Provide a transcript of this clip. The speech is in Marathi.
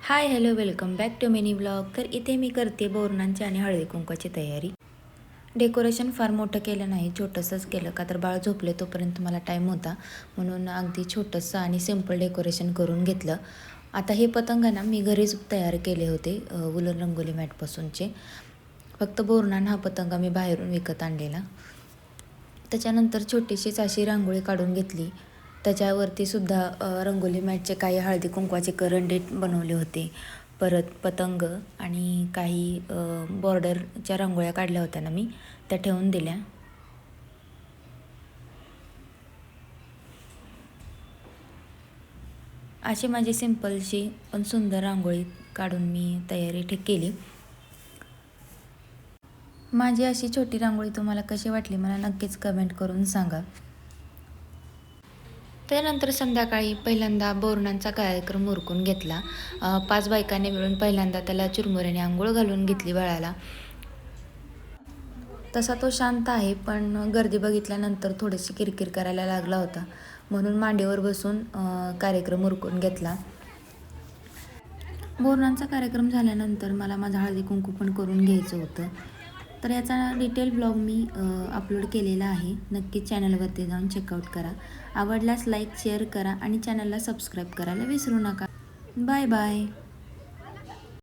High hello welcome back to mini blog. तर इथे मी करते बोरणांची आणि हळदी कुंकवाची तयारी. डेकोरेशन फार मोठं केलं नाही, छोटंसंच केलं का तर बाळ झोपले तोपर्यंत मला टाईम होता, म्हणून अगदी छोटंसं आणि सिम्पल डेकोरेशन करून घेतलं. आता हे पतंग ना मी घरीच तयार केले होते, वुलन रंगोली मॅटपासूनचे. फक्त बोरणान हा पतंग मी बाहेरून विकत आणलेला. त्याच्यानंतर छोटीशीच अशी रांगोळी काढून घेतली. त्याच्यावरती सुद्धा रंगोली मॅटचे काही हळदी कुंकवाचे करंडे बनवले होते. परत पतंग आणि काही बॉर्डरच्या रांगोळ्या काढल्या होत्या ना मी, त्या ठेवून दिल्या. अशी माझी सिंपलशी पण सुंदर रांगोळी काढून मी तयारी ठीक केली. माझी अशी छोटी रांगोळी तुम्हाला कशी वाटली मला नक्कीच कमेंट करून सांगा. त्यानंतर संध्याकाळी पहिल्यांदा बोरणांचा कार्यक्रम उरकून घेतला. 5 बायकांनी मिळून पहिल्यांदा त्याला चुरमुऱ्याने आंघोळ घालून घेतली बाळाला. तसा तो शांत आहे, पण गर्दी बघितल्यानंतर थोडीशी किरकिर करायला लागला होता, म्हणून मांडीवर बसून कार्यक्रम उरकून घेतला. बोरणांचा कार्यक्रम झाल्यानंतर मला माझा हळदी कुंकू पण करून घ्यायचं होतं. तर याचा डिटेल ब्लॉग मी अपलोड केलेला आहे, नक्कीच चॅनलवरती जाऊन चेकआउट करा. आवडल्यास लाईक शेअर करा आणि चॅनलला सबस्क्राईब करायला विसरू नका. Bye bye.